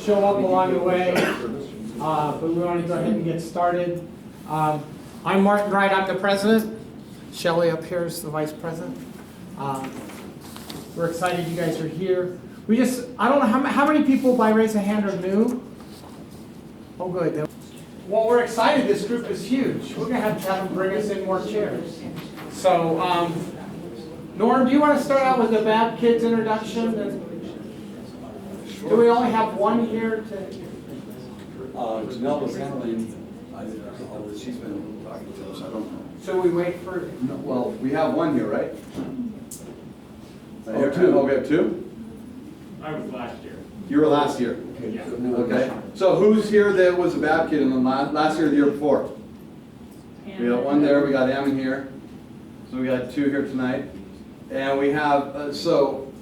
show up along the way, but we want to go ahead and get started. I'm Martin Wright, I'm the president. Shelley up here is the vice president. We're excited you guys are here. I don't know, how many people by raise of hand are new? Oh, good. Well, we're excited. This group is huge. We're going to have them bring us in more chairs. So, Norm, do you want to start out with the Bad Kids introduction? Sure. Do we only have one here? Janelle was handling all that she's been talking to us. I don't know. So we wait for... No, well, we have one here, right? Oh, two. Oh, we have two? I was last year. You were last year? Yeah. Okay. So who's here that was a bad kid in the last year or the year before? We got one there, we got Em here. So we got two here tonight. And we have, so,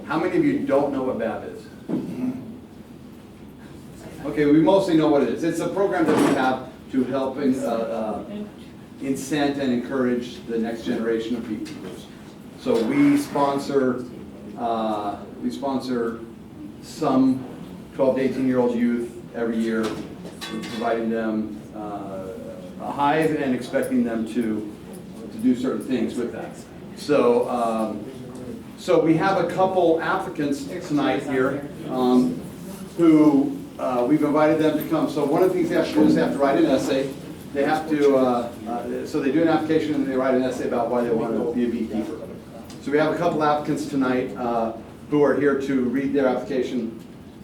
how many of you don't know what BAB is? Okay, we mostly know what it is. It's a program that we have to help incent and encourage the next generation of beekeepers. So we sponsor some 12 to 18-year-old youth every year, providing them a hive and expecting them to do certain things with that. So, so we have a couple applicants tonight here who we've invited them to come. So one of the things they have to do is they have to write an essay. They have to, so they do an application and they write an essay about why they want to be a beekeeper. So we have a couple applicants tonight who are here to read their application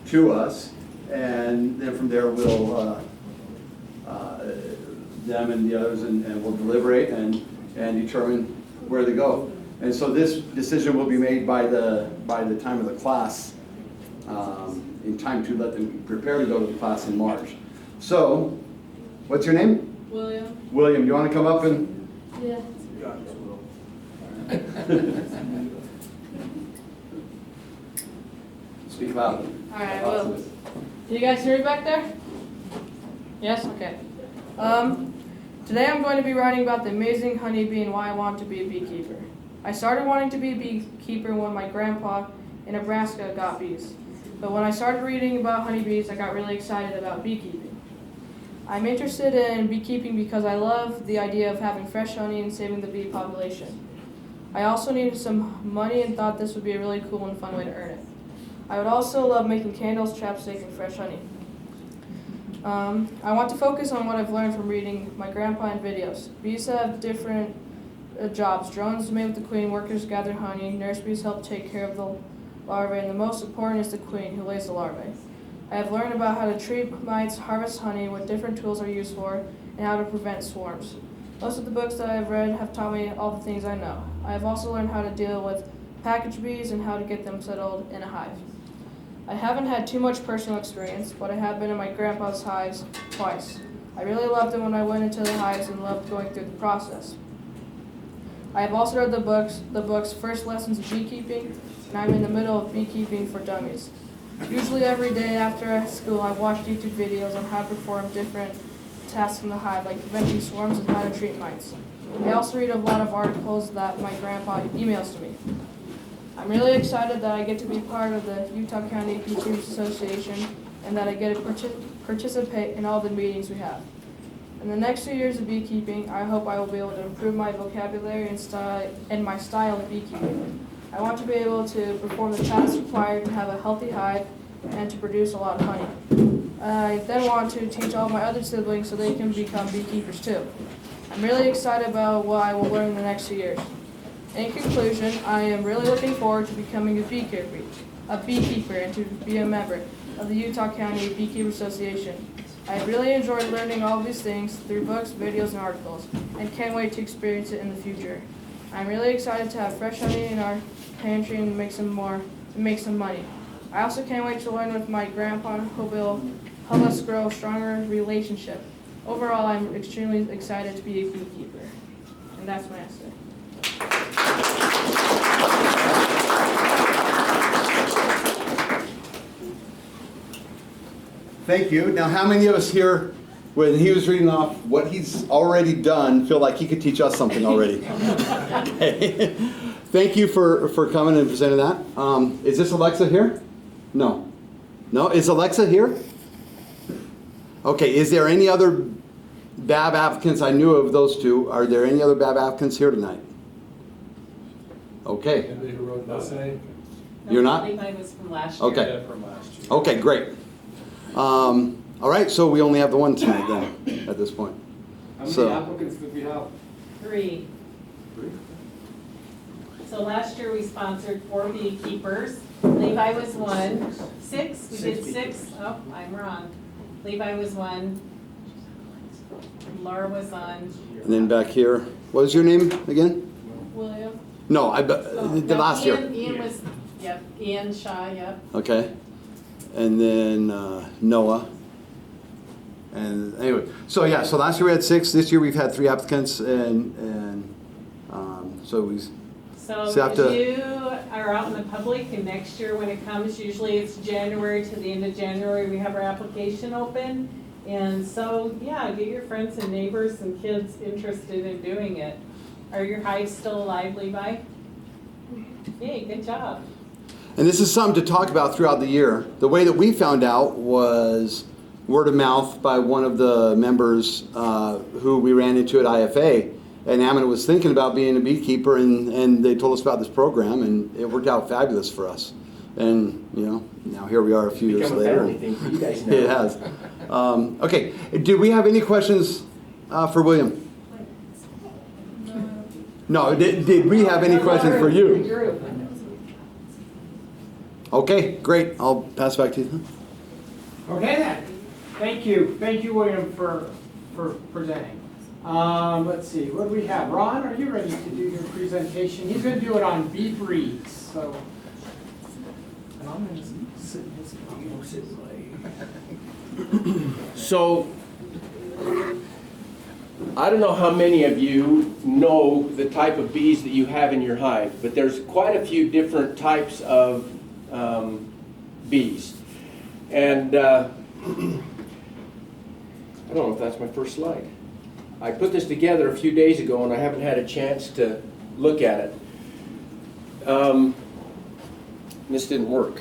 to us, and then from there we'll, them and the others, and we'll deliberate and determine where they go. And so this decision will be made by the time of the class, in time to let them prepare to go to the class in March. So, what's your name? William. William, do you want to come up and? Yeah. Speak loud. Alright, well. Can you guys hear me back there? Yes? Okay. Today I'm going to be writing about the amazing honeybee and why I want to be a beekeeper. I started wanting to be a beekeeper when my grandpa in Nebraska got bees. But when I started reading about honeybees, I got really excited about beekeeping. I'm interested in beekeeping because I love the idea of having fresh honey and saving the bee population. I also needed some money and thought this would be a really cool and fun way to earn it. I would also love making candles, chapstick, and fresh honey. I want to focus on what I've learned from reading my grandpa and videos. Bees have different jobs. Drones mate with the queen, workers gather honey, nurse bees help take care of the larvae, and the most important is the queen who lays the larvae. I have learned about how to treat mites, harvest honey, what different tools are used for, and how to prevent swarms. Most of the books that I have read have taught me all the things I know. I have also learned how to deal with package bees and how to get them settled in a hive. I haven't had too much personal experience, but I have been in my grandpa's hives twice. I really loved them when I went into the hives and loved going through the process. I have also read the books First Lessons of Beekeeping, and I'm in the middle of Beekeeping for Dummies. Usually every day after school, I watch YouTube videos on how to perform different tasks in the hive, like preventing swarms and how to treat mites. I also read a lot of articles that my grandpa emails to me. I'm really excited that I get to be part of the Utah County Beekeepers Association and that I get to participate in all the meetings we have. In the next few years of beekeeping, I hope I will be able to improve my vocabulary and my style of beekeeping. I want to be able to perform the tasks required to have a healthy hive and to produce a lot of honey. I then want to teach all my other siblings so they can become beekeepers too. I'm really excited about what I will learn in the next few years. In conclusion, I am really looking forward to becoming a beekeeper and to be a member of the Utah County Beekeepers Association. I have really enjoyed learning all these things through books, videos, and articles, and can't wait to experience it in the future. I'm really excited to have fresh honey in our pantry and make some money. I also can't wait to learn with my grandpa who will help us grow a stronger relationship. Overall, I'm extremely excited to be a beekeeper. And that's my essay. Thank you. Now, how many of us here, when he was reading off what he's already done, feel like he could teach us something already? Okay. Thank you for coming and presenting that. Is this Alexa here? No. No? Is Alexa here? Okay, is there any other BAB applicants? I knew of those two. Are there any other BAB applicants here tonight? Okay. Anybody who wrote an essay? You're not? I think mine was from last year. Okay. Yeah, from last year. Okay, great. All right, so we only have the one tonight then, at this point. How many So- applicants did we have? 3. So last year we sponsored 4 beekeepers. Levi was 1. 6, we did 6. Oh, I'm wrong. Levi was 1. Laura was on. And then back here, what was your name again? William? No, Oh, the no, last Ian, year. Ian was, yep, Ian Shaw, yep. Okay. And then Noah. And anyway, so yeah, so last year we had 6. This year we've had 3 applicants, and so we. So So have if to- you are out in the public, and next year when it comes, usually it's January to the end of January, we have our application open. And so, yeah, get your friends and neighbors and kids interested in doing it. Are your hives still alive, Levi? Yay, good job. And this is something to talk about throughout the year. The way that we found out was word of mouth by one of the members who we ran into at IFA. And Amanda was thinking about being a beekeeper, and they told us about this program, and it worked out fabulous for us. And, you know, now here we are a few years Become a later. family thing for you guys now. It has. Okay, do we have any questions for William? No, did we have any questions for you? Okay, great. I'll pass back to you. Okay then, thank you, William, for presenting. Let's see, what do we have? Ron, are you ready to do your presentation? He's gonna do it on bee breeds, so. And I'm gonna sit in his So, I don't know how many of you know the type of bees that you have in your hive, but there's quite a few different types of bees. And I don't know if that's my first slide. I put this together a few days ago and I haven't had a chance to look at it. This didn't work.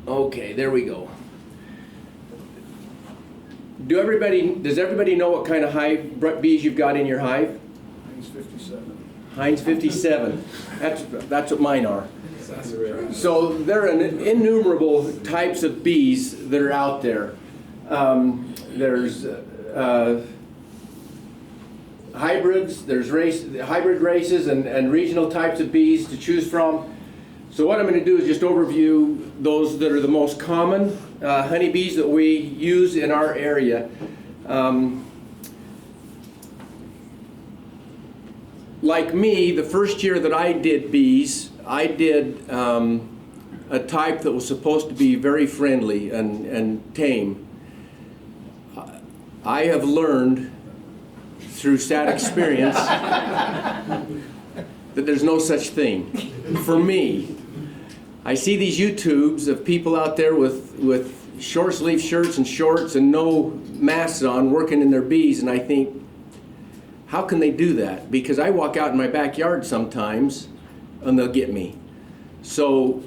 Okay, there we go. Does everybody know what kind of hive bees you've got in your hive? Heinz 57. Heinz 57. That's what mine are. So there are innumerable types of bees that are out there. There's hybrids, there's hybrid races and regional types of bees to choose from. So what I'm going to do is just overview those that are the most common honeybees that we use in our area. Like me, the first year that I did bees, I did a type that was supposed to be very friendly and tame. I have learned through sad experience that there's no such thing for me. I see these YouTubes of people out there with short sleeve shirts and shorts and no masks on working in their bees, and I think, how can they do that? Because I walk out in my backyard sometimes and they'll get me. So,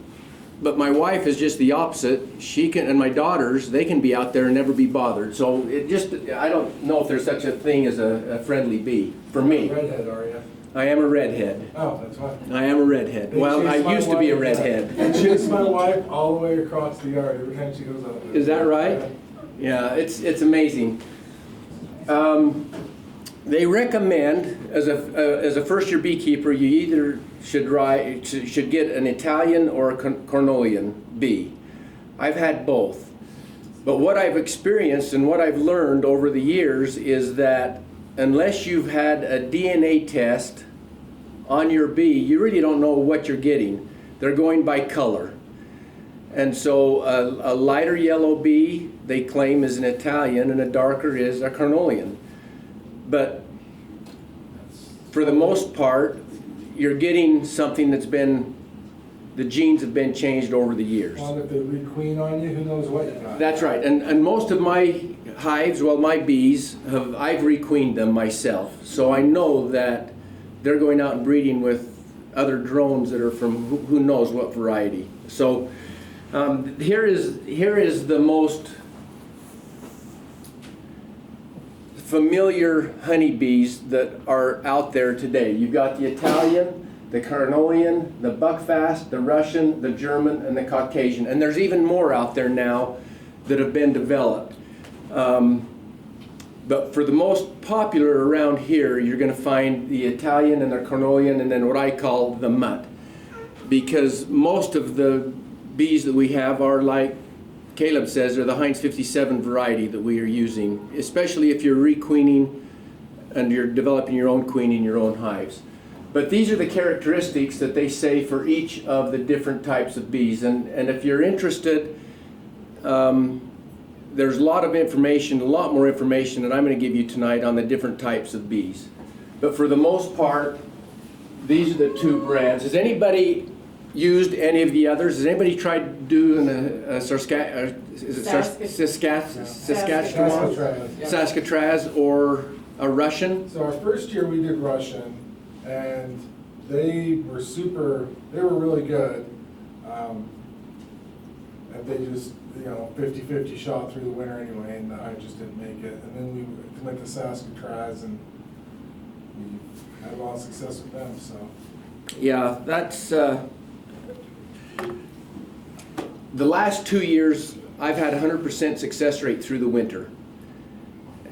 but my wife is just the opposite. She can, and my daughters, they can be out there and never be bothered. So it just, I don't know if there's such a thing as a friendly bee for me. Redhead, are you? I am a redhead. Oh, that's fine. I am a redhead. Well, I used to be a redhead. I chase my wife all the way across the yard every time she goes out. Is that right? Yeah, it's amazing. They recommend, as a first-year beekeeper, you either should get an Italian or a Cornelian bee. I've had both. But what I've experienced and what I've learned over the years is that unless you've had a DNA test on your bee, you really don't know what you're getting. They're going by color. And so a lighter yellow bee, they claim, is an Italian, and a darker is a Cornelian. But for the most part, you're getting something that's been, the genes have been changed over the years. Well, if they requeen on you, who knows what you got? That's right. And most of my hives, well, my bees, I've requeened them myself. So I know that they're going out and breeding with other drones that are from who knows what variety. So here is the most familiar honeybees that are out there today. You've got the Italian, the Carnolian, the Buckfast, the Russian, the German, and the Caucasian. And there's even more out there now that have been developed. But for the most popular around here, you're going to find the Italian and the Carnolian, and then what I call the mutt. Because most of the bees that we have are, like Caleb says, they're the Heinz 57 variety that we are using, especially if you're requeening and you're developing your own queen in your own hives. But these are the characteristics that they say for each of the different types of bees. And if you're interested, there's a lot of information, a lot more information that I'm going to give you tonight on the different types of bees. But for the most part, these are the two brands. Has anybody used any of the others? Has anybody tried doing a Saskatchewan? Saskatraz or a Russian? So our first year we did Russian, and they were really good. And they just, 50-50 shot through the winter anyway, and I just didn't make it. And then we went to Saskatraz, and we had a lot of success with them, so. Yeah, that's, the last 2 years, I've had 100% success rate through the winter.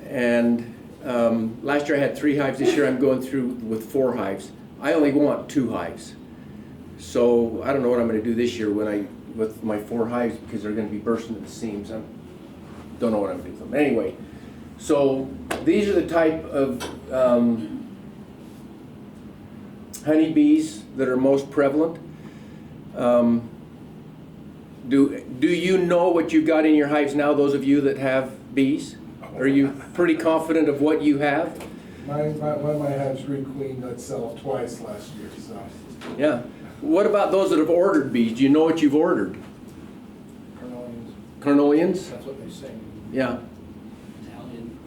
And last year I had 3 hives. This year I'm going through with 4 hives. I only want 2 hives. So I don't know what I'm going to do this year with my 4 hives, because they're going to be bursting at the seams. I don't know what I'm going to do with them. Anyway, so these are the type of honeybees that are most prevalent. Do you know what you've got in your hives now, those of you that have bees? Are you pretty confident of what you have? One of my hives requeened itself twice last year, so. Yeah. What about those that have ordered bees? Do you know what you've ordered? Carnolians. Carnolians? That's what they say. Yeah.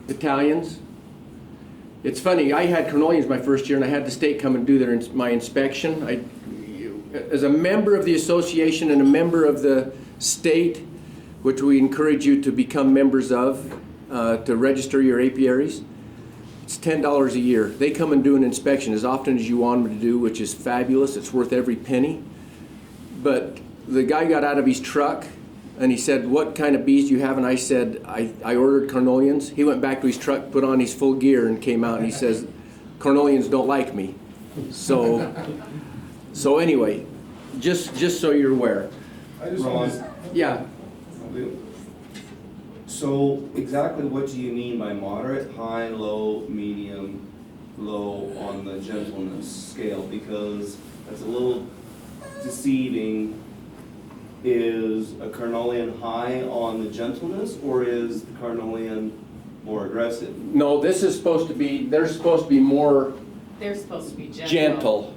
Italians? It's funny, I had Carnolians my first year, and I had the state come and do my inspection. As a member of the association and a member of the state, which we encourage you to become members of, to register your apiaries, it's $10 a year. They come and do an inspection as often as you want them to do, which is fabulous. It's worth every penny. But the guy got out of his truck and he said, "What kind of bees do you have?" And I said, I ordered Carnolians. He went back to his truck, put on his full gear, and came out and he says, "Carnolians don't like me." So anyway, just so you're aware. I just Ron. want to. Yeah. So exactly what do you mean by moderate, high, low, medium, low on the gentleness scale? Because that's a little deceiving. Is a Carnolian high on the gentleness, or is the Carnolian more aggressive? No, this is supposed to be, they're supposed to be more They're supposed to be gentle. gentle.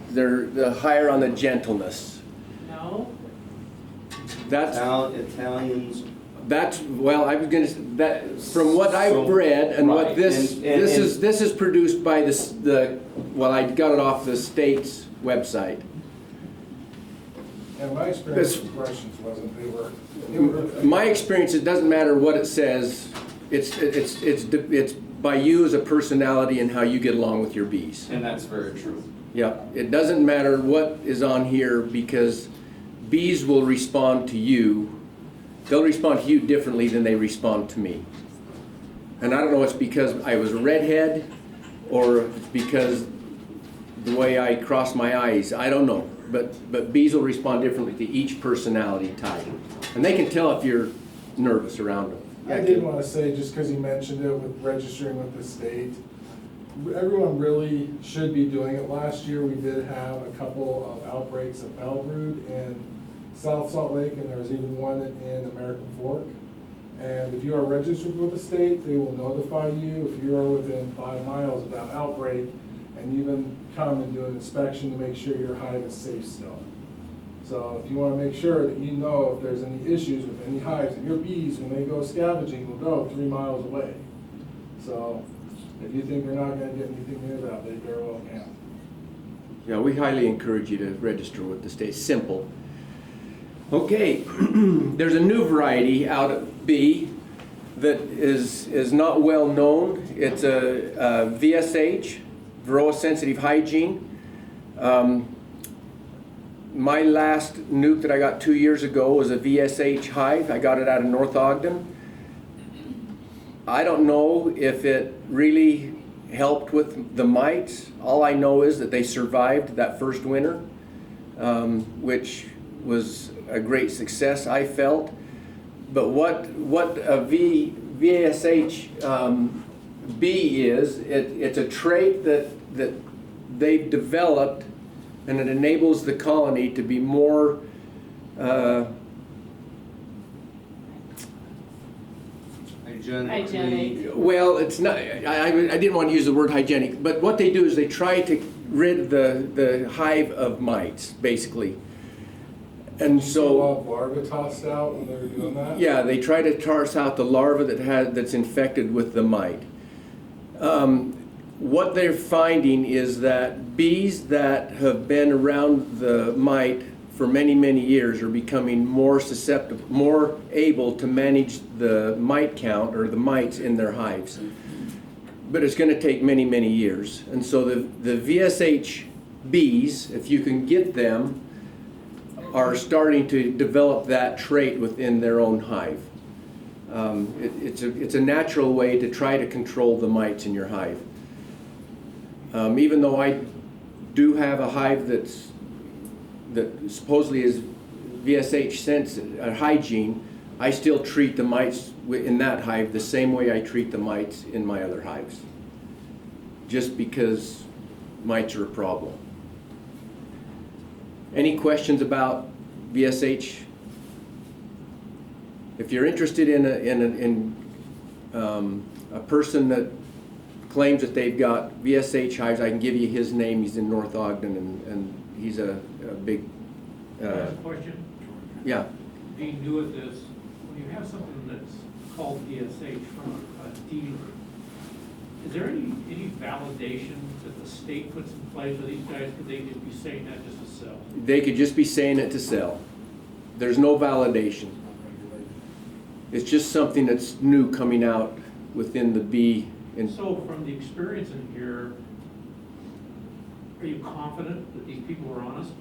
They're higher on the gentleness. No? Italians. Well, I was gonna, that, from what I've read and what Right, this and this is produced by well, I got it off the state's website. And my experience with Russians wasn't, they were. My experience, it doesn't matter what it says. It's by you as a personality and how you get along with your bees. And that's very true. Yeah, it doesn't matter what is on here, because bees will respond to you. They'll respond to you differently than they respond to me. And I don't know if it's because I was a redhead or if it's because the way I cross my eyes. I don't know. But bees will respond differently to each personality type. And they can tell if you're nervous around them. I did want to say, just because you mentioned it with registering with the state, everyone really should be doing it. Last year, we did have a couple of outbreaks of bell brood in South Salt Lake, and there was even one in American Fork. And if you are registered with the state, they will notify you if you are within 5 miles of that outbreak, and even come and do an inspection to make sure your hive is safe still. So if you want to make sure that you know if there's any issues with any hives, and your bees, when they go scavenging, will go 3 miles away. So if you think they're not going to get anything near that, they very well can. Yeah, we highly encourage you to register with the state. Simple. Okay, there's a new variety out at B that is not well known. It's a VSH, Varroa Sensitive Hygiene. My last nuke that I got 2 years ago was a VSH hive. I got it out of North Ogden. I don't know if it really helped with the mites. All I know is that they survived that first winter, which was a great success, I felt. But what a VSH B is, it's a trait that they've developed, and it enables the colony to be more Hygienic. well, it's not, I didn't want to use the word hygienic, but what they do is they try to rid the hive of mites, basically. And A so, lot of larvae tossed out when they were doing that? yeah, they try to toss out the larva that's infected with the mite. What they're finding is that bees that have been around the mite for many, many years are becoming more susceptible, more able to manage the mite count or the mites in their hives. But it's going to take many, many years. And so the VSH bees, if you can get them, are starting to develop that trait within their own hive. It's a natural way to try to control the mites in your hive. Even though I do have a hive that supposedly is VSH hygiene, I still treat the mites in that hive the same way I treat the mites in my other hives, just because mites are a problem. Any questions about VSH? If you're interested in a person that claims that they've got VSH hives, I can give you his name. He's in North Ogden, and he's a big. Can I ask a question? Yeah. Being new at this, when you have something that's called VSH from a dealer, is there any validation that the state puts in place for these guys? Could they just be saying that just to sell? They could just be saying it to sell. There's no validation. It's just something that's new coming out within the bee. And so from the experience in here, are you confident that these people are honest?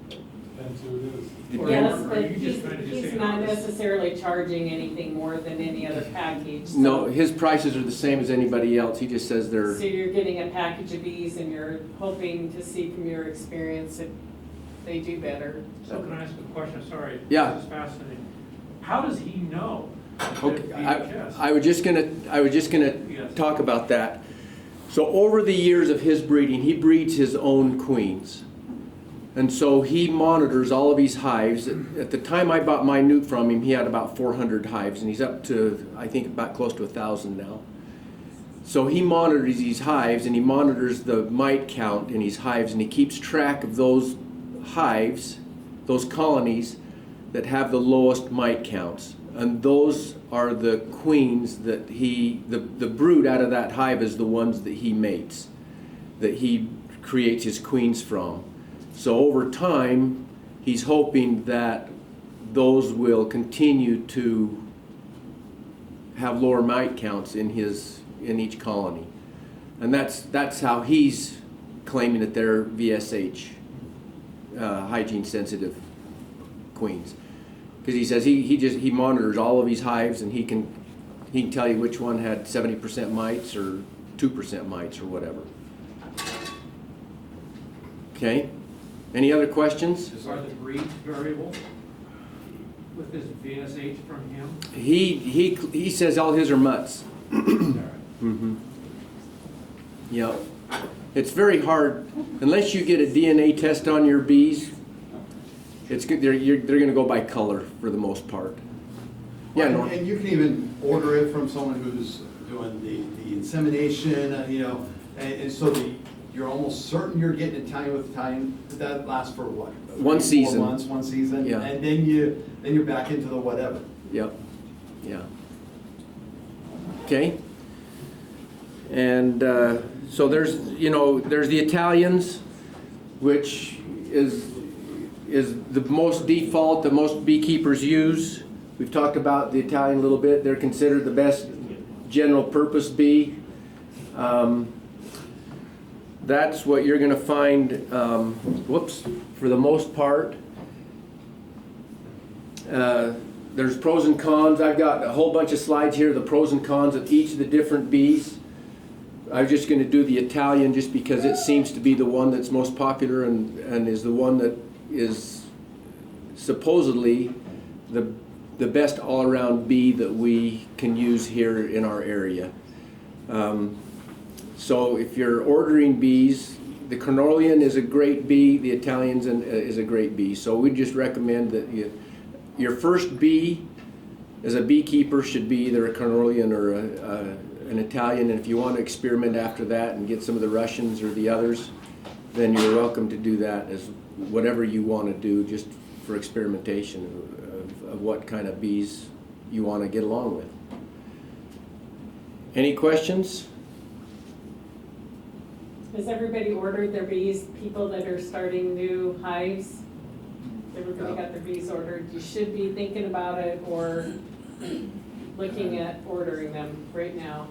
Depends who it is. Yes, Or are but you just trying to he's say not honest? necessarily charging anything more than any other package. so- No, his prices are the same as anybody else. He just says they're. So you're getting a package of bees and you're hoping to see from your experience if they do better. So can I ask a question? Sorry. Yeah. This is fascinating. How does he know? that Okay, it's VHS? I was just gonna Yes. talk about that. So over the years of his breeding, he breeds his own queens. And so he monitors all of his hives. At the time I bought my nuke from him, he had about 400 hives, and he's up to, I think, about close to 1,000 now. So he monitors these hives, and he monitors the mite count in his hives, and he keeps track of those hives, those colonies that have the lowest mite counts. And those are the queens that the brood out of that hive is the ones that he mates, that he creates his queens from. So over time, he's hoping that those will continue to have lower mite counts in each colony. And that's how he's claiming that they're VSH, hygiene sensitive queens. Because he says he monitors all of his hives, and he can tell you which one had 70% mites or 2% mites or whatever. Okay. Any other questions? Are the breeds variable with this VSH from him? He says all his are mutts. Mm-hmm. Yep. It's very hard unless you get a DNA test on your bees. They're going to go by color for the most part. Yeah, Norm. And you can even order it from someone who's doing the insemination, and so you're almost certain you're getting Italian with Italian. That lasts for what? 1 season. 4 months, 1 season, Yeah. and then you're back into the whatever. Yep. Yeah. Okay. And so there's the Italians. which is the most default that most beekeepers use. We've talked about the Italian a little bit. They're considered the best general purpose bee. That's what you're going to find, for the most part. There's pros and cons. I've got a whole bunch of slides here, the pros and cons of each of the different bees. I'm just going to do the Italian just because it seems to be the one that's most popular and is the one that is supposedly the best all-around bee that we can use here in our area. So if you're ordering bees, the Cornelian is a great bee, the Italian is a great bee. So we just recommend that your first bee as a beekeeper should be either a Cornelian or an Italian, and if you want to experiment after that and get some of the Russians or the others, then you're welcome to do that as whatever you want to do, just for experimentation of what kind of bees you want to get along with. Any questions? Has everybody ordered their bees, people that are starting new hives? Everybody got their bees ordered? You should be thinking about it or looking at ordering them right now.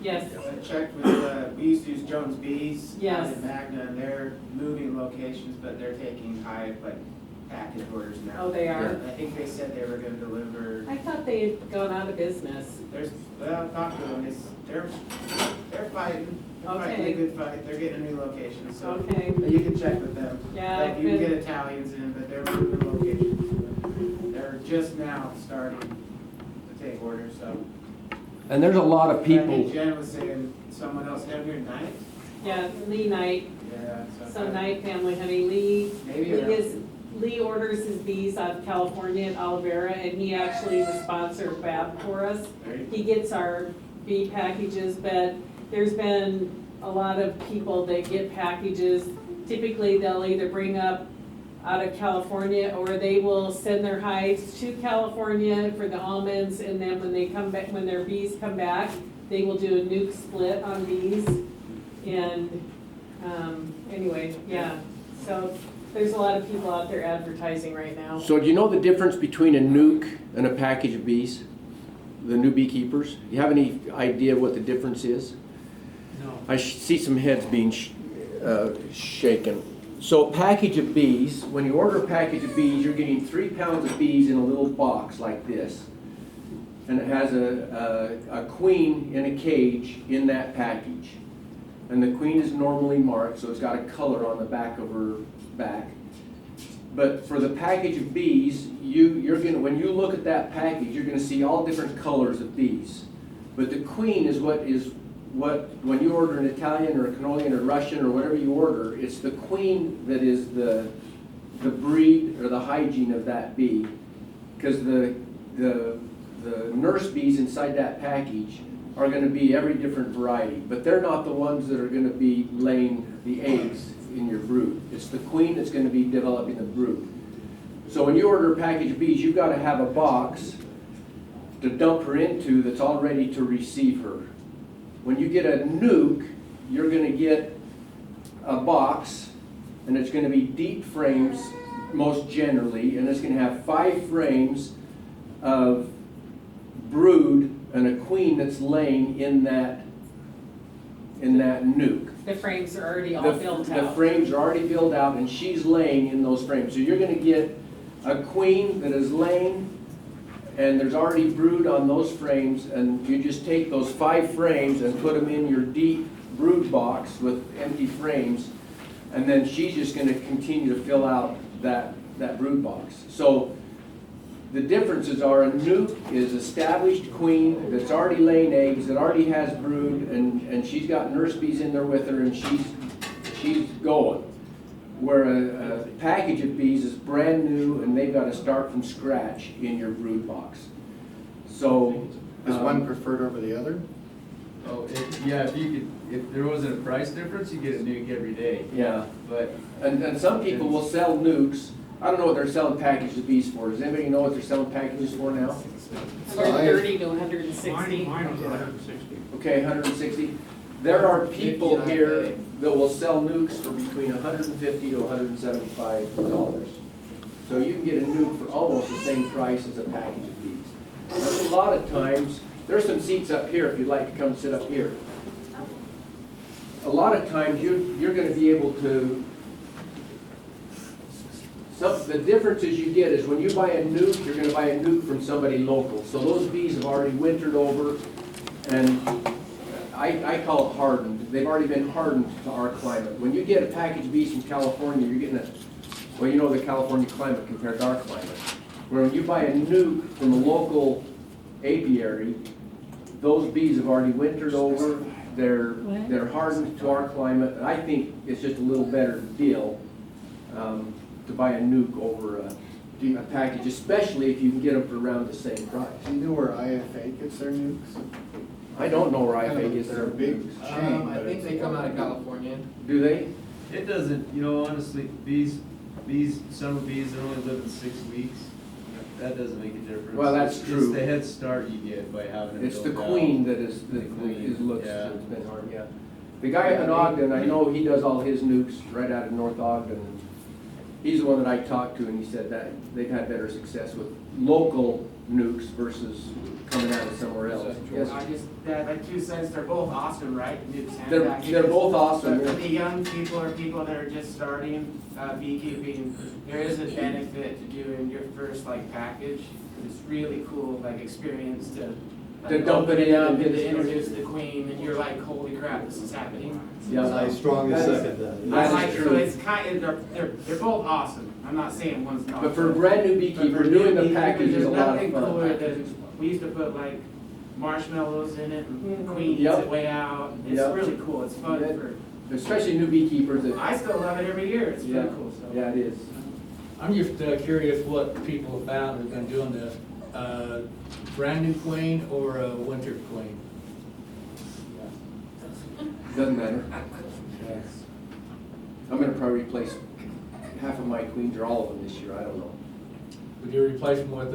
Yes, I checked with, we used to use Jones Bees Yes. down in Magna, and they're moving locations, but they're taking hive, like, package orders now. oh, they are? I think they said they were gonna deliver, I thought they had gone out of business. well, talk to them, they're fighting. They're fighting Okay. a good fight, they're getting a new location, so. Okay. You can check with them. Yeah, Like, you can good. get Italians in, but they're moving locations. They're just now starting to take orders, so. And there's a lot of I people. think Jen was saying someone else had your night. Yeah, Lee Knight, Yeah. so Knight Family Honey. Lee Maybe. orders his bees out of California at Olivera, and he actually is a sponsor of BAB for us. He gets our bee packages, but there's been a lot of people that get packages. Typically, they'll either bring up out of California, or they will send their hives to California for the almonds, and then when they come back, when their bees come back, they will do a nuke split on bees. And, anyway, yeah, so there's a lot of people out there advertising right now. So do you know the difference between a nuke and a package of bees? The new beekeepers? Do you have any idea what the difference is? No. I see some heads being shaken. So a package of bees, when you order a package of bees, you're getting 3 pounds of bees in a little box like this. And it has a queen in a cage in that package. And the queen is normally marked, so it's got a color on the back of her back. But for the package of bees, when you look at that package, you're gonna see all different colors of bees. But the queen is when you order an Italian or a Canolian or Russian or whatever you order, it's the queen that is the breed or the hygiene of that bee. Because the nurse bees inside that package are going to be every different variety, but they're not the ones that are going to be laying the eggs in your brood. It's the queen that's going to be developing the brood. So when you order a package of bees, you've got to have a box to dump her into that's all ready to receive her. When you get a nuke, you're going to get a box, and it's going to be deep frames most generally, and it's going to have 5 frames of brood and a queen that's laying in that nuke. The frames are already all built The out. frames are already built out, and she's laying in those frames. So you're going to get a queen that is laying, and there's already brood on those frames, and you just take those 5 frames and put them in your deep brood box with empty frames, and then she's just going to continue to fill out that brood box. So the differences are a nuke is established queen that's already laying eggs, that already has brood, and she's got nurse bees in there with her, and she's going. Where a package of bees is brand new, and they've got to start from scratch in your brood box. So Is one preferred over the other? Oh, yeah, if there wasn't a price difference, you get a nuke every day. yeah, But and some people will sell nukes. I don't know what they're selling packages of bees for. Does anybody know what they're selling packages for now? 130 to 160. Mine was 160. Okay, 160. There are people here that will sell nukes for between $150 to $175. So you can get a nuke for almost the same price as a package of these. There's a lot of times, there's some seats up here if you'd like to come sit up here. A lot of times you're going to be able to, the differences you get is when you buy a nuke, you're going to buy a nuke from somebody local. So those bees have already wintered over, and I call it hardened. They've already been hardened to our climate. When you get a package of bees from California, you're getting well, you know the California climate compared to our climate. Where when you buy a nuke from a local apiary, those bees have already wintered over. They're hardened to our climate. And I think it's just a little better deal to buy a nuke over a package, especially if you can get them for around the same price. Do you know where IFA gets their nukes? I don't know where IFA gets They're their a big nukes. chain. I but think it's they come out of California. Do they? It doesn't, honestly, summer bees, they're only living 6 weeks. That doesn't make a difference. Well, that's It's true. the head start you get by having it It's the built queen out. that is looks yeah. that's been hard, yeah. The guy up in Ogden, I know he does all his nukes right out of North Ogden. He's the one that I talked to, and he said that they've had better success with local nukes versus coming out of somewhere else. Yes. I just, like 2 cents, they're both awesome, right? Nukes and They're packages. both awesome. But for yeah. the young people or people that are just starting beekeeping, there is a benefit to doing your first package. It's really cool experience to dump it in and and get to it introduce the queen, and you're like, holy crap, this is happening. Yeah. I strongly That is- second that. That's I like, true. so it's they're both awesome. I'm not saying one's not. But for a brand new But beekeeper, for doing the beekeepers, package is a there's lot of nothing cooler fun. than, we used to put marshmallows in it, and Mhm. Queen eats Yep. it way out. It's Yep. really cool. It's fun Yeah. for. Especially new beekeepers that, I still love it every year. It's yeah, really cool. So. yeah, it is. I'm just curious what people have found who've been doing this. Brand new queen or a winter queen? Doesn't matter. I'm gonna probably replace half of my queens or all of them this year, I don't know. Would you replace them with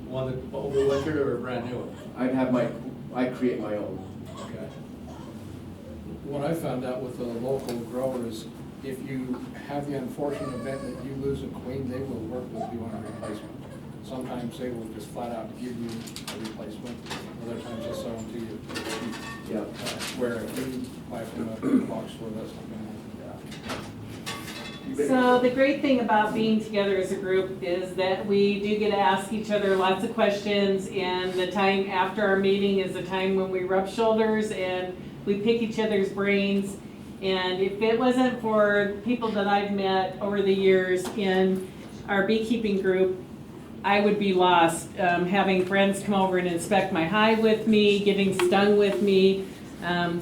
one that overwintered or a brand new one? I'd create my own. Okay. What I found out with the local growers, if you have the unfortunate event that you lose a queen, they will work with you on a replacement. Sometimes they will just flat out give you a replacement, other times they'll sell them to you. Yeah. Where if you buy from a box store, that's not gonna So the great thing about being together as a group is that we do get to ask each other lots of questions, and the time after our meeting is the time when we rub shoulders and we pick each other's brains. And if it wasn't for people that I've met over the years in our beekeeping group, I would be lost, having friends come over and inspect my hive with me, getting stung with me.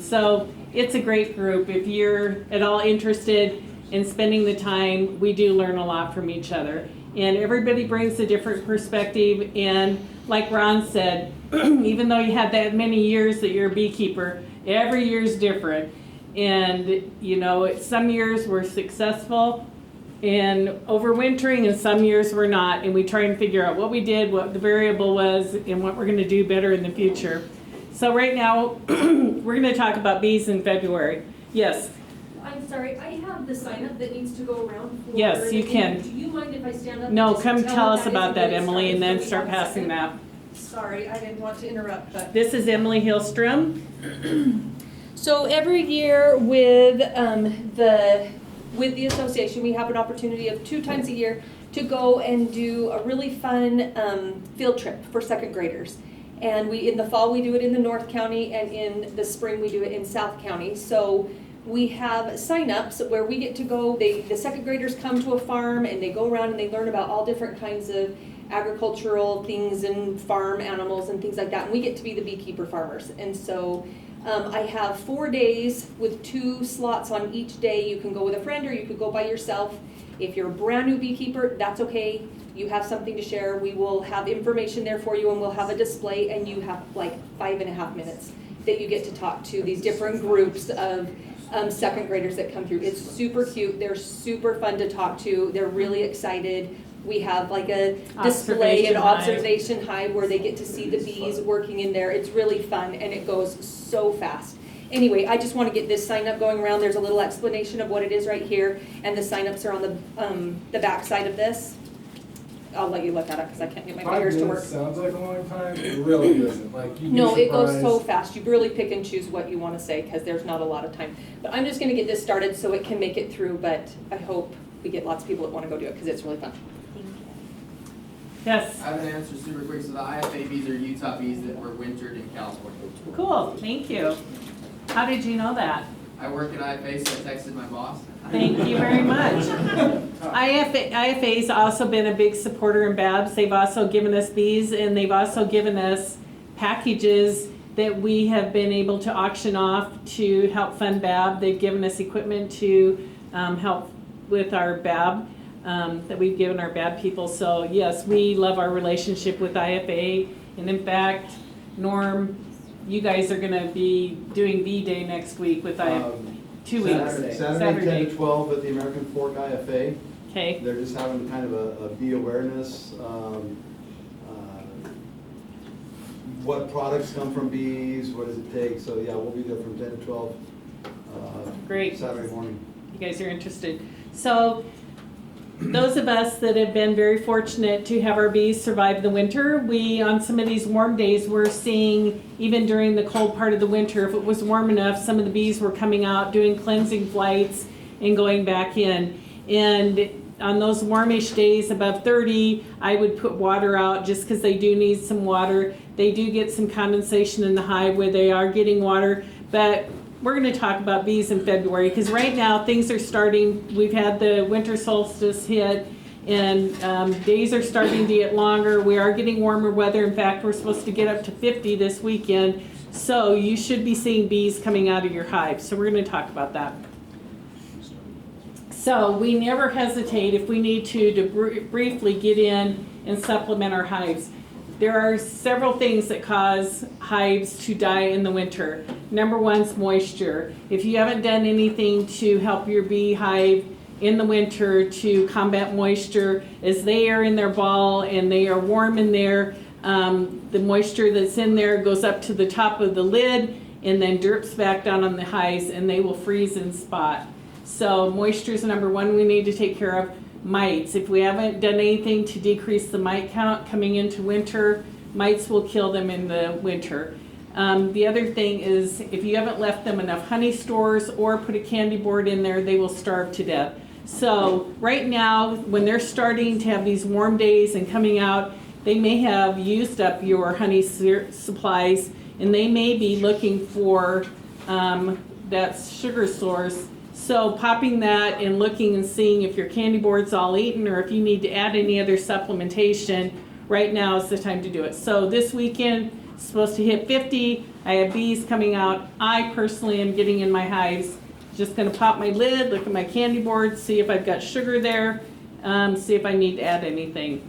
So it's a great group. If you're at all interested in spending the time, we do learn a lot from each other. And everybody brings a different perspective. And like Ron said, even though you had that many years that you're a beekeeper, every year's different. And, some years we're successful in overwintering and some years we're not. And we try and figure out what we did, what the variable was, and what we're going to do better in the future. So right now, we're going to talk about bees in February. Yes? I'm sorry, I have the sign up that needs to go around for. Yes, you can. Do you mind if I stand up? and No, just come tell tell them us about isn't that, getting Emily, and then started? start Give me 1 passing second. that. Sorry, I didn't want to interrupt, but. This is Emily Hillstrom. So every year with the association, we have an opportunity of 2 times a year to go and do a really fun field trip for 2nd graders. And in the fall, we do it in the North County, and in the spring, we do it in South County. So we have sign-ups where we get to go, the 2nd graders come to a farm and they go around and they learn about all different kinds of agricultural things and farm animals and things like that. And we get to be the beekeeper farmers. And so I have 4 days with 2 slots on each day. You can go with a friend or you could go by yourself. If you're a brand new beekeeper, that's okay. You have something to share. We will have information there for you, and we'll have a display, and you have 5.5 minutes that you get to talk to these different groups of 2nd graders that come through. It's super cute. They're super fun to talk to. They're really excited. We have a display and observation hive where they get to see the bees working in there. It's really fun, and it goes so fast. anyway, I just want to get this sign up going around. There's a little explanation of what it is right here, and the sign-ups are on the back side of this. I'll let you look at it because I can't get my 5 fingers to work. minutes sounds like a long time, it really isn't, like, you'd be No, it goes so surprised. fast. You really pick and choose what you want to say because there's not a lot of time. But I'm just going to get this started so it can make it through, but I hope we get lots of people that want to go do it because it's really fun. Yes, I have an answer super quick. So the IFA bees are Utah bees that were wintered in California. Cool, thank you. How did you know that? I work at IFA, so I texted my boss. Thank you very much. IFA's also been a big supporter in Babs. They've also given us bees, and they've also given us packages that we have been able to auction off to help fund BAB. They've given us equipment to help with our BAB that we've given our BAB people. So yes, we love our relationship with IFA. And in fact, Norm, you guys are gonna be doing Bee Day next week with IFA. 2 weeks. Saturday 10 to 12 at the American Fork IFA. Okay. They're just having kind of a bee awareness. What products come from bees, what does it take? So yeah, we'll be there from 10 to 12. Great. Saturday morning. You guys are interested. So those of us that have been very fortunate to have our bees survive the winter, we, on some of these warm days, we're seeing, even during the cold part of the winter, if it was warm enough, some of the bees were coming out, doing cleansing flights and going back in. And on those warmish days above 30, I would put water out just because they do need some water. They do get some condensation in the hive where they are getting water, but we're going to talk about bees in February because right now things are starting. We've had the winter solstice hit and days are starting to get longer. We are getting warmer weather. In fact, we're supposed to get up to 50 this weekend. So you should be seeing bees coming out of your hive. So we're going to talk about that. So we never hesitate if we need to briefly get in and supplement our hives. There are several things that cause hives to die in the winter. Number one is moisture. If you haven't done anything to help your bee hive in the winter to combat moisture, as they are in their ball and they are warm in there, the moisture that's in there goes up to the top of the lid and then drips back down on the hives and they will freeze and spot. So moisture is number one we need to take care of. Mites. If we haven't done anything to decrease the mite count coming into winter, mites will kill them in the winter. The other thing is if you haven't left them enough honey stores or put a candy board in there, they will starve to death. So right now, when they're starting to have these warm days and coming out, they may have used up your honey supplies and they may be looking for that sugar source. So popping that and looking and seeing if your candy board's all eaten or if you need to add any other supplementation, right now is the time to do it. So this weekend, it's supposed to hit 50. I have bees coming out. I personally am getting in my hives. Just gonna pop my lid, look at my candy board, see if I've got sugar there, see if I need to add anything.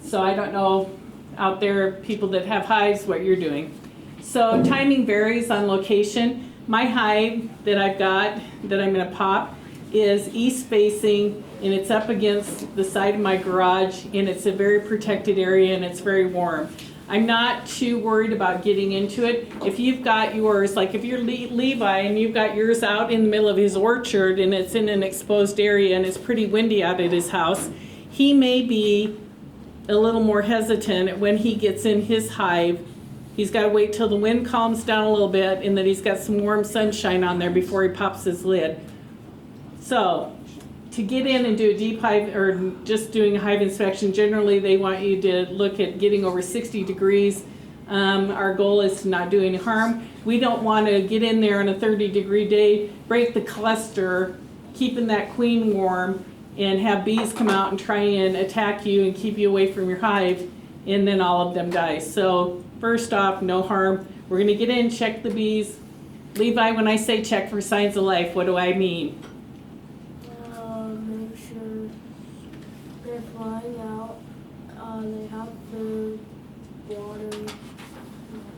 So I don't know out there, people that have hives, what you're doing. So timing varies on location. My hive that I've got, that I'm gonna pop, is east facing and it's up against the side of my garage and it's a very protected area and it's very warm. I'm not too worried about getting into it. If you've got yours, like if you're Levi and you've got yours out in the middle of his orchard and it's in an exposed area and it's pretty windy out at his house, he may be a little more hesitant when he gets in his hive. He's got to wait till the wind calms down a little bit and that he's got some warm sunshine on there before he pops his lid. So to get in and do a deep hive or just doing a hive inspection, generally they want you to look at getting over 60 degrees. Our goal is to not do any harm. We don't want to get in there on a 30-degree day, break the cluster, keeping that queen warm, and have bees come out and try and attack you and keep you away from your hive, and then all of them die. So first off, no harm. We're going to get in, check the bees. Levi, when I say check for signs of life, what do I mean? Make sure they're flying out, they have food, water, and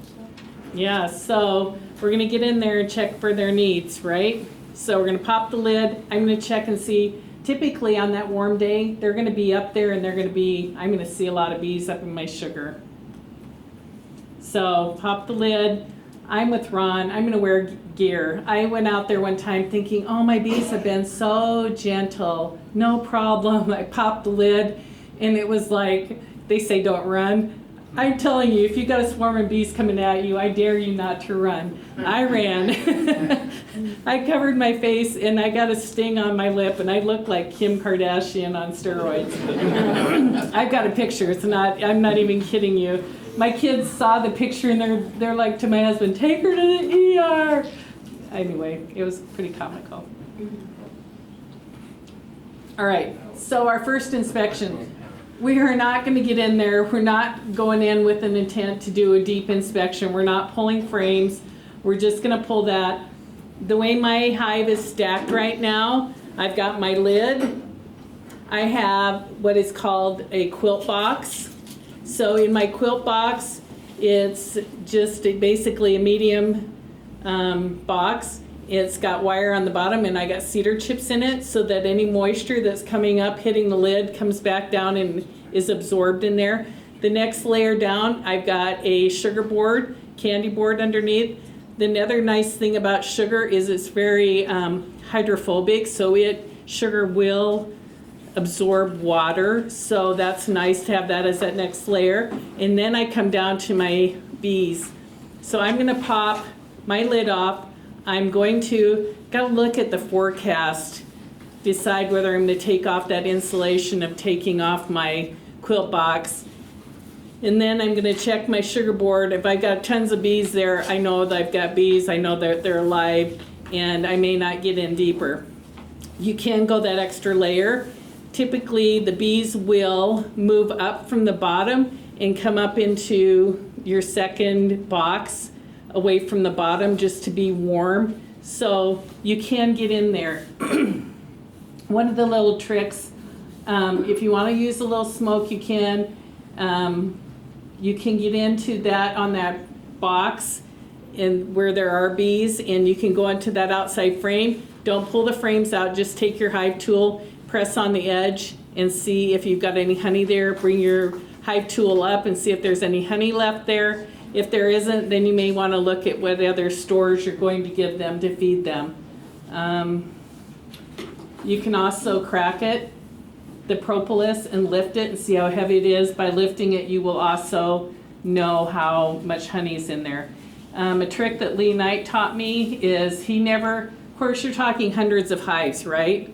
stuff. Yeah, so we're going to get in there and check for their needs, right? So we're going to pop the lid. I'm going to check and see. Typically on that warm day, they're going to be up there and they're going to be, I'm going to see a lot of bees up in my sugar. So pop the lid, I'm with Ron, I'm gonna wear gear. I went out there one time thinking, oh, my bees have been so gentle, no problem. I popped the lid and it was like, they say don't run. I'm telling you, if you got a swarm of bees coming at you, I dare you not to run. I ran. I covered my face and I got a sting on my lip and I looked like Kim Kardashian on steroids. I've got a picture, I'm not even kidding you. My kids saw the picture and they're like to my husband, take her to the ER. Anyway, it was pretty comical. All right, so our first inspection. We are not going to get in there. We're not going in with an intent to do a deep inspection. We're not pulling frames. We're just going to pull that. The way my hive is stacked right now, I've got my lid. I have what is called a quilt box. So in my quilt box, it's just basically a medium box. It's got wire on the bottom and I got cedar chips in it so that any moisture that's coming up hitting the lid comes back down and is absorbed in there. The next layer down, I've got a sugar board, candy board underneath. The other nice thing about sugar is it's very hydrophobic, so sugar will absorb water, so that's nice to have that as that next layer. And then I come down to my bees. So I'm gonna pop my lid off. I'm going to go look at the forecast, decide whether I'm going to take off that insulation of taking off my quilt box. And then I'm going to check my sugar board. If I've got tons of bees there, I know that I've got bees, I know that they're alive, and I may not get in deeper. You can go that extra layer. Typically, the bees will move up from the bottom and come up into your second box, away from the bottom just to be warm. So you can get in there. One of the little tricks, if you want to use a little smoke, you can get into that on that box and where there are bees, and you can go into that outside frame. Don't pull the frames out, just take your hive tool, press on the edge and see if you've got any honey there. Bring your hive tool up and see if there's any honey left there. If there isn't, then you may want to look at what other stores you're going to give them to feed them. You can also crack it, the propolis, and lift it and see how heavy it is. By lifting it, you will also know how much honey is in there. A trick that Lee Knight taught me is of course you're talking hundreds of hives, right?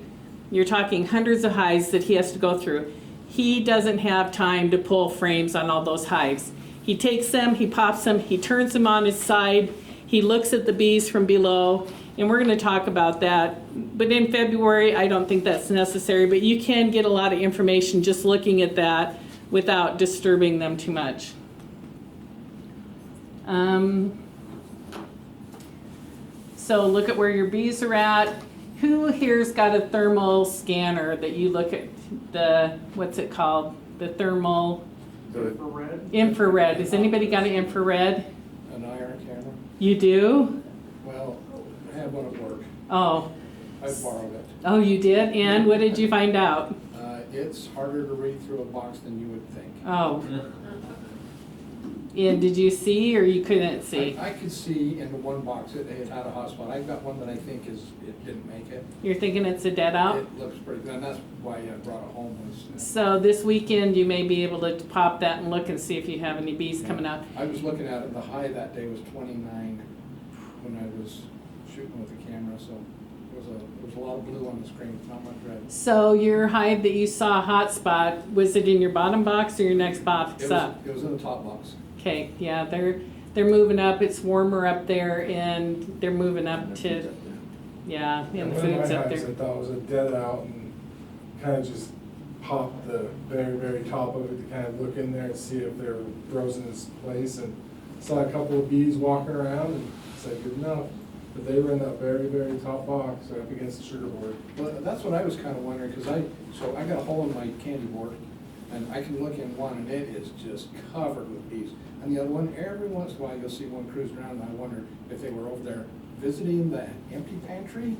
You're talking hundreds of hives that he has to go through. He doesn't have time to pull frames on all those hives. He takes them, he pops them, he turns them on his side, he looks at the bees from below, and we're going to talk about that. But in February, I don't think that's necessary, but you can get a lot of information just looking at that without disturbing them too much. So look at where your bees are at. Who here's got a thermal scanner that you look at what's it called? The thermal... Infrared. Has anybody got an infrared? An iron camera? You do? Well, I have one at work. Oh. I borrowed it. Oh, you did? And what did you find out? It's harder to read through a box than you would think. Oh. And did you see or you couldn't see? I could see in the one box it had a hotspot. I've got one that I think it didn't make it. You're thinking it's a dead out? It looks pretty good, and that's why I brought it home. So this weekend you may be able to pop that and look and see if you have any bees coming out. I was looking at it, the high that day was 29 when I was shooting with the camera, so there was a lot of blue on the screen, not much red. So your hive that you saw hotspot, was it in your bottom box or your next box up? It was in the top box. Okay, yeah, they're moving up. It's warmer up there, and they're moving up to, yeah, and the food's up there. I thought it was a dead out and kind of just popped the very, very top of it to kind of look in there and see if they were frozen in place, and saw a couple of bees walking around and said good enough. But they were in that very, very top box right up against the sugar board. Well, that's what I was kind of wondering, because I got a hole in my candy board, and I can look in one, and it is just covered with bees. And the other one, every once in a while, you'll see one cruising around, and I wonder if they were over there visiting the empty pantry,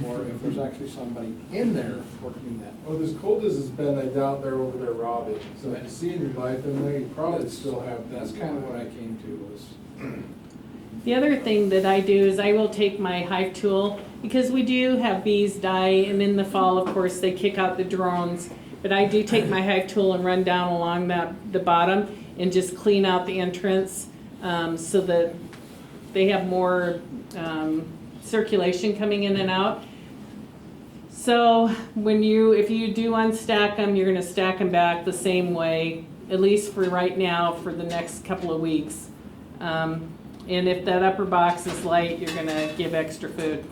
or if there's actually somebody in there working that. Well, as cold as it's been, I doubt they're over there robbing. So if you see any life in there, you probably still have. That's kind of what I came to was. The other thing that I do is I will take my hive tool, because we do have bees die, and in the fall, of course, they kick out the drones. But I do take my hive tool and run down along the bottom and just clean out the entrance so that they have more circulation coming in and out. So if you do unstack them, you're gonna stack them back the same way, at least for right now, for the next couple of weeks. And if that upper box is light, you're gonna give extra food.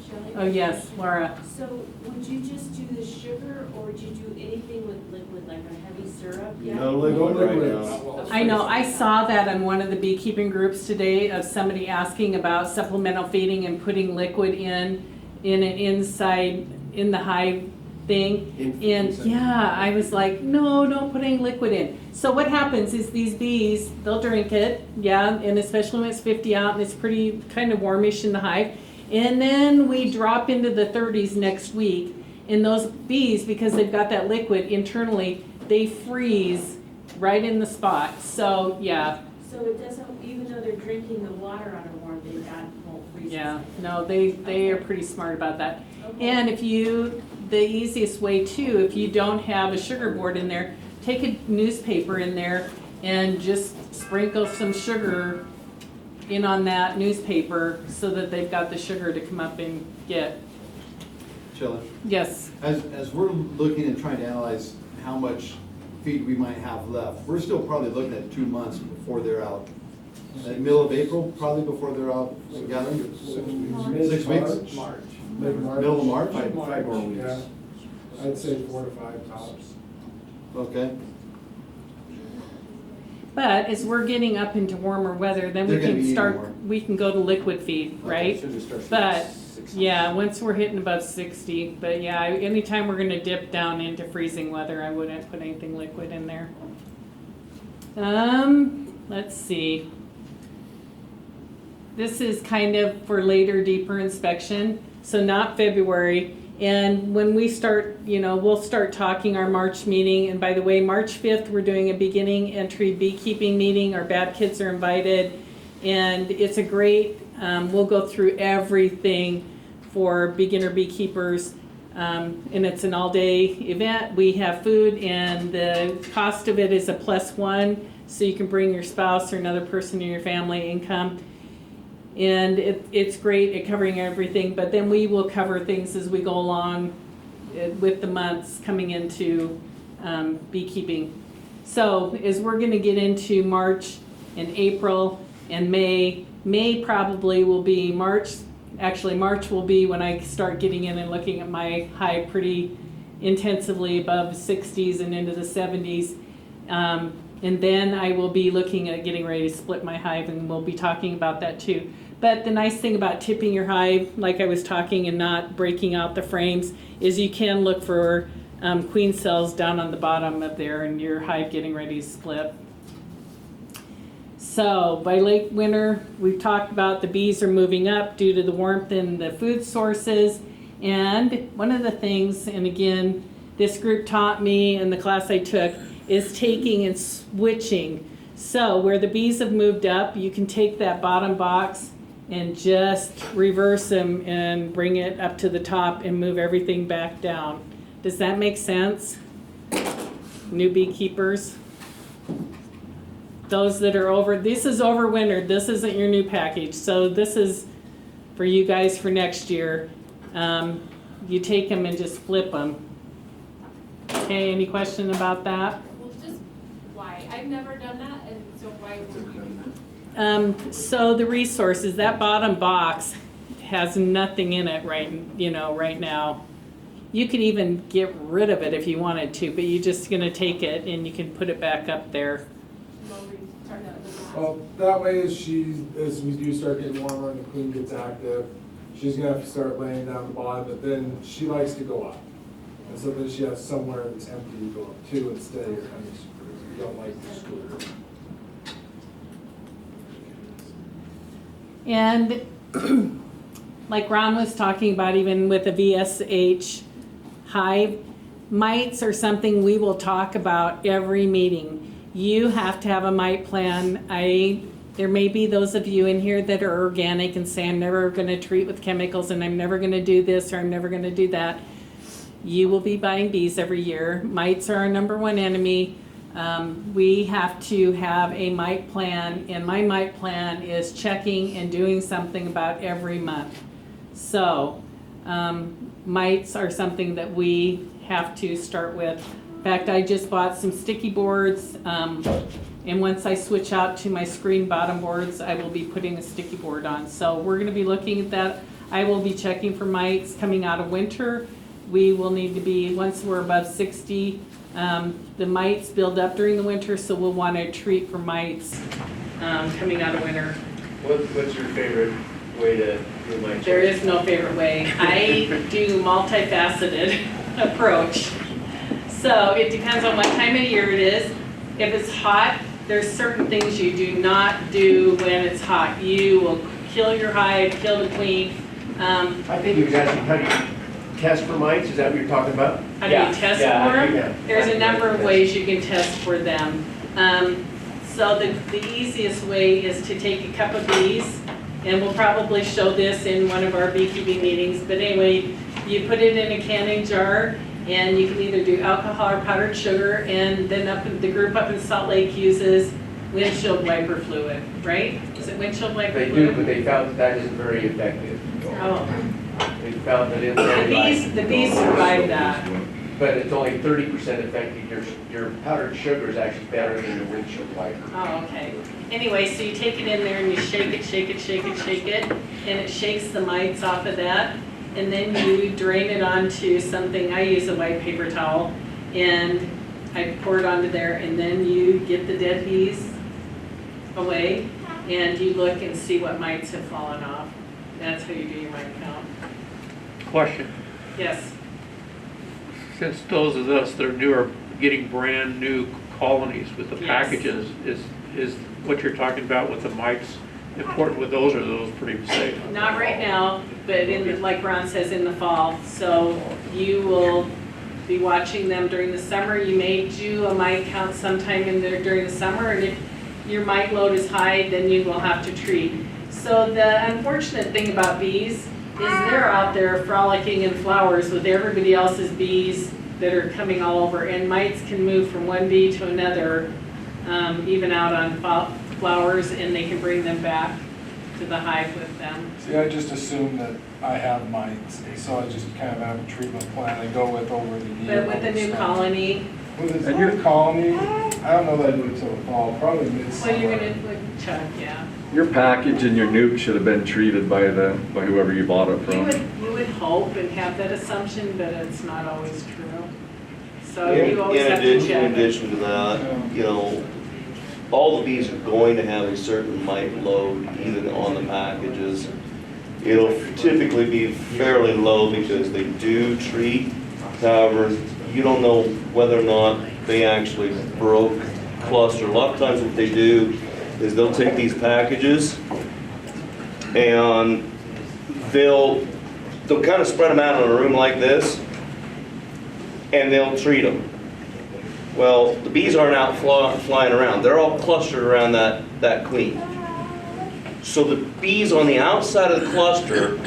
Shelley? Oh, yes, Laura. So would you just do the sugar, or would you do anything with liquid, like a heavy syrup? Yeah. No liquid right now. I know, I saw that on one of the beekeeping groups today of somebody asking about supplemental feeding and putting liquid in an inside, in the hive thing. And yeah, I was like, no, don't put any liquid in. So what happens is these bees, they'll drink it, yeah, and especially when it's 50 out and it's pretty kind of warmish in the hive. And then we drop into the 30s next week. And those bees, because they've got that liquid internally, they freeze right in the spot. So yeah. So it doesn't, even though they're drinking the water out of warm, that won't freeze? Yeah, no, they are pretty smart about that. Okay. And the easiest way too, if you don't have a sugar board in there, take a newspaper in there and just sprinkle some sugar in on that newspaper so that they've got the sugar to come up and get. Shelley, Yes. as we're looking and trying to analyze how much feed we might have left, we're still probably looking at 2 months before they're out. At middle of April, probably before they're out gathering? 6 weeks? March. Middle of March? 5 more weeks. Yeah, I'd say 4 to 5 tops. Okay. But as we're getting up into warmer weather, then They're we gonna be can eating start, more. we can go to liquid feed, right? So just start But, 6 yeah, once we're hitting above 60, but yeah, anytime we're gonna dip down into freezing weather, I wouldn't put anything liquid in there. Let's see. This is kind of for later, deeper inspection, so not February. And when we start, we'll start talking our March meeting. And by the way, March 5th, we're doing a beginning entry beekeeping meeting. Our bad kids are invited. And it's a great, we'll go through everything for beginner beekeepers. And it's an all-day event. We have food, and the cost of it is a +1. So you can bring your spouse or another person in your family and come. And it's great at covering everything, but then we will cover things as we go along with the months coming into beekeeping. So as we're going to get into March and April and May probably will be March. Actually, March will be when I start getting in and looking at my hive pretty intensively above 60s and into the 70s. And then I will be looking at getting ready to split my hive, and we'll be talking about that too. But the nice thing about tipping your hive, like I was talking, and not breaking out the frames, is you can look for queen cells down on the bottom of there and your hive getting ready to split. So by late winter, we've talked about the bees are moving up due to the warmth in the food sources. And one of the things, and again, this group taught me in the class I took, is taking and switching. So where the bees have moved up, you can take that bottom box and just reverse them and bring it up to the top and move everything back down. Does that make sense? New beekeepers? Those that are this is overwintered. This isn't your new package. So this is for you guys for next year. You take them and just flip them. Okay, any question about that? Well, just why? I've never done that, and so why would you do that? So the resources, that bottom box has nothing in it right now. You could even get rid of it if you wanted to, but you're just gonna take it and you can put it back up there. Well, that way as we do start getting warmer and the queen gets active, she's gonna have to start laying down the bottom, but then she likes to go up. And so then she has somewhere that's empty to go up to instead of your honeysuckle. You don't like to screw her. And like Ron was talking about, even with a VSH hive, mites are something we will talk about every meeting. You have to have a mite plan. I There may be those of you in here that are organic and say, I'm never gonna treat with chemicals and I'm never gonna do this or I'm never gonna do that. You will be buying bees every year. Mites are our #1 enemy. We have to have a mite plan, and my mite plan is checking and doing something about every month. So, mites are something that we have to start with. In fact, I just bought some sticky boards, and once I switch out to my screen bottom boards, I will be putting a sticky board on. So we're gonna be looking at that. I will be checking for mites coming out of winter. We will need to be, once we're above 60, the mites build up during the winter, so we'll want to treat for mites coming out of winter. What's your favorite way to do mite? There is no favorite way. I do multifaceted approach. So it depends on what time of year it is. If it's hot, there's certain things you do not do when it's hot. You will kill your hive, kill the queen. I think you was asking how do you test for mites, is that what you're talking about? How do you test for them? Yeah. There's a number of ways you can test for them. So the easiest way is to take a cup of bees, and we'll probably show this in one of our beekeeping meetings, but anyway, you put it in a canning jar, and you can either do alcohol or powdered sugar, and then the group up in Salt Lake uses windshield wiper fluid, right? Is it windshield wiper They fluid? do, but they found that isn't very effective. Oh, They found that it's the bees survive that. but it's only 30% effective. Your powdered sugar is actually better than the windshield wiper. Oh, okay. Anyway, so you take it in there and you shake it, shake it, shake it, shake it, and it shakes the mites off of that. And then you drain it onto something, I use a white paper towel, and I pour it onto there, and then you get the dead bees away, and you look and see what mites have fallen off. That's how you do your mite count. Question. Yes. Since those of us that are new are getting brand new colonies with the Yes. packages, is what you're talking about with the mites important with those, or are those pretty safe? Not right now, but like Ron says, in the fall. So you will be watching them during the summer. You may do a mite count sometime in there during the summer, and if your mite load is high, then you will have to treat. So the unfortunate thing about bees is they're out there frolicking in flowers with everybody else's bees that are coming all over, and mites can move from one bee to another, even out on flowers, and they can bring them back to the hive with them. See, I just assume that I have mites, so I just kind of have a treatment plan I go with over the year. But with the new colony, With a new colony, I don't know that I do it till the fall, probably midsummer. well, you're gonna check, yeah. Your package and your nuke should have been treated by whoever you bought it from. You would hope and have that assumption, but it's not always true. So In you always have to in check. addition to that, you know, all the bees are going to have a certain mite load even on the packages. It'll typically be fairly low because they do treat. However, you don't know whether or not they actually broke cluster. A lot of times what they do is they'll take these packages and they'll kind of spread them out in a room like this, and they'll treat them. Well, the bees aren't out flying around. They're all clustered around that queen. So the bees on the outside of the cluster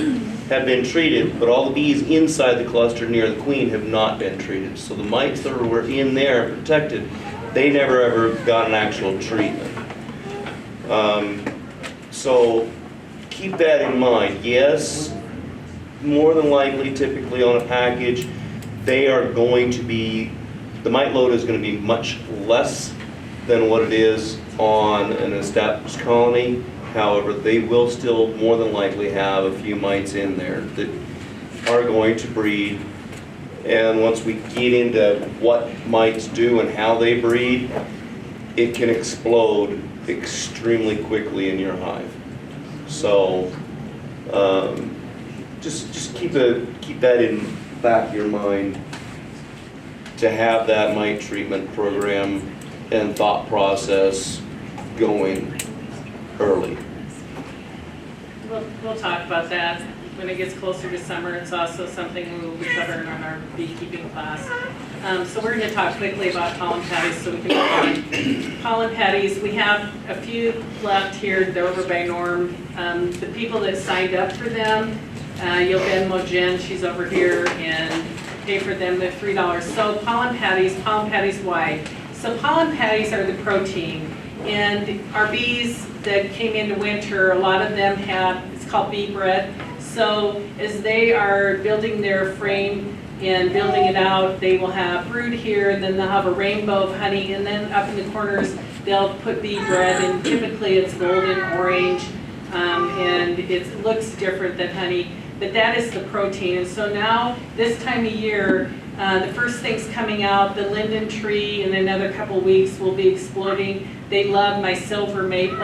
have been treated, but all the bees inside the cluster near the queen have not been treated. So the mites that were in there protected, they never ever got an actual treatment. So keep that in mind. Yes, more than likely, typically on a package, they are going to be, the mite load is going to be much less than what it is on an established colony. However, they will still more than likely have a few mites in there that are going to breed. And once we get into what mites do and how they breed, it can explode extremely quickly in your hive. So just keep that in back of your mind, to have that mite treatment program and thought process going early. We'll talk about that. when it gets closer to summer. It's also something we will be covering on our beekeeping class. So we're going to talk quickly about pollen patties so we can move on. Pollen patties, we have a few left here. They're over by Norm. The people that signed up for them, you'll Venmo Jen, she's over here, and pay for them. They're $3. So pollen patties why? So pollen patties are the protein. And our bees that came into winter, a lot of them have, it's called bee bread. So as they are building their frame and building it out, they will have brood here, and then they'll have a rainbow of honey, and then up in the corners, they'll put bee bread, and typically it's golden orange, and it looks different than honey, but that is the protein. And so now, this time of year, the first things coming out, the linden tree in another couple weeks will be exploding. They love my silver maple.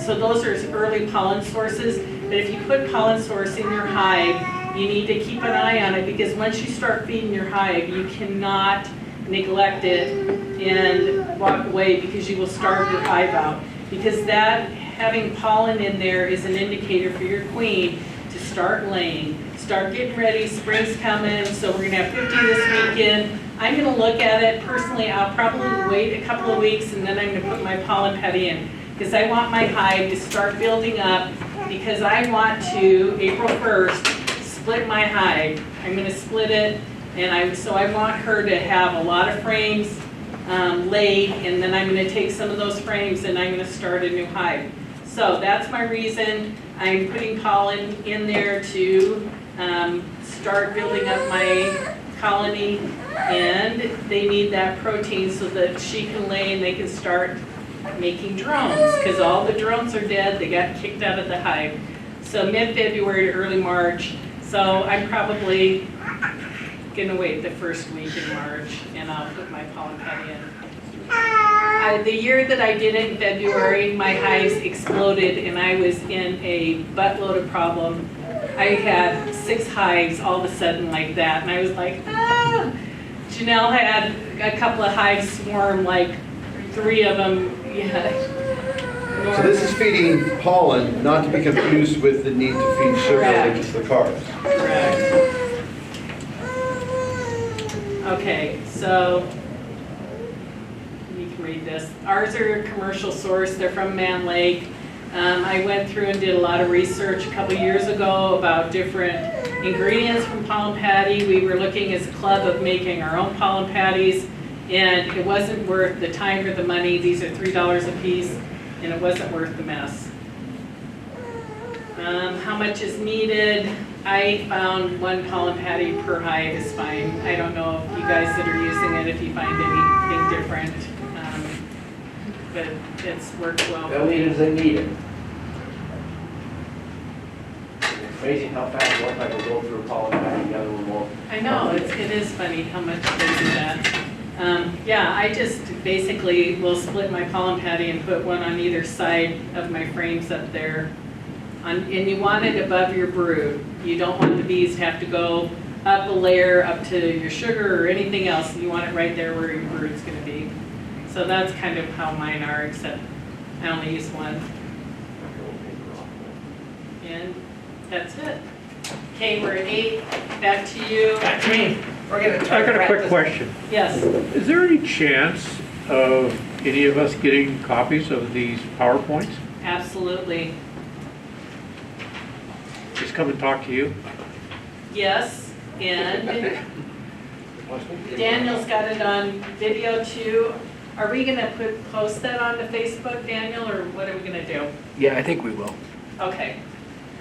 So those are early pollen sources. But if you put pollen source in your hive, you need to keep an eye on it, because once you start feeding your hive, you cannot neglect it and walk away, because you will starve your hive out. Because that, having pollen in there is an indicator for your queen to start laying. Start getting ready, spring's coming, so we're gonna have 50 this weekend. I'm gonna look at it personally. I'll probably wait a couple of weeks, and then I'm gonna put my pollen patty in, because I want my hive to start building up, because I want to, April 1st, split my hive. I'm gonna split it, and so I want her to have a lot of frames laid, and then I'm gonna take some of those frames and I'm gonna start a new hive. So that's my reason. I'm putting pollen in there to start building up my colony, and they need that protein so that she can lay and they can start making drones, because all the drones are dead. They got kicked out of the hive. So mid-February to early March. So I'm probably gonna wait the first week in March, and I'll put my pollen patty in. The year that I did it in February, my hives exploded, and I was in a buttload of problem. I had 6 hives all of a sudden like that, and I was like, ah! Janelle had a couple of hives swarm, like 3 of them, yeah. So this is feeding pollen, not to be confused with the need to feed sugar, Correct. which is the carbs. Correct. Okay, so you can read this. Ours are a commercial source. They're from Man Lake. I went through and did a lot of research a couple years ago about different ingredients from pollen patty. We were looking as a club of making our own pollen patties, and it wasn't worth the time or the money. These are $3 a piece, and it wasn't worth the mess. How much is needed? I found 1 pollen patty per hive is fine. I don't know if you guys that are using it, if you find anything different, but it's worked well. They'll need it as they need it. It's amazing how fast one type will go through a pollen patty, the other one won't. I know, it is funny how much they do that. Yeah, I just basically will split my pollen patty and put one on either side of my frames up there. And you want it above your brood. You don't want the bees to have to go up a layer up to your sugar or anything else. You want it right there where your brood's going to be. So that's kind of how mine are, except I only use 1. And that's it. Okay, we're at 8. Back to you. Back to me. We're gonna try I got to a quick practice. question. Yes. Is there any chance of any of us getting copies of these PowerPoints? Absolutely. Just come and talk to you? Yes, and Daniel's got it on video too. Are we gonna post that on the Facebook, Daniel, or what are we gonna do? Yeah, I think we will. Okay,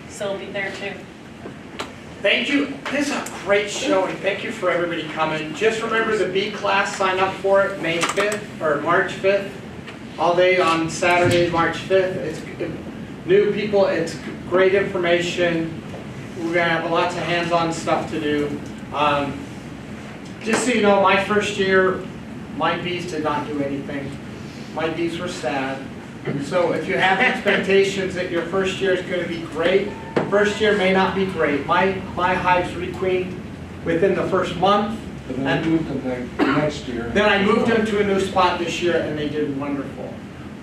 so it'll be there too. Thank you. This is a great show, and thank you for everybody coming. Just remember the B class, sign up for it May 5th or March 5th. All day on Saturday, March 5th. It's new people, it's great information. We're gonna have lots of hands-on stuff to do. Just so you know, my first year, my bees did not do anything. My bees were sad. So if you have expectations that your first year is going to be great, first year may not be great. My hives requeened within the first month. But then we moved them the next year. Then I moved them to a new spot this year, and they did wonderful.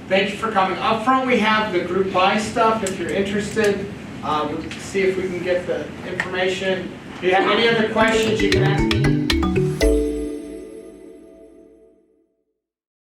Thank you for coming. Up front we have the group buy stuff if you're interested. We'll see if we can get the information. If you have any other questions, you can ask me.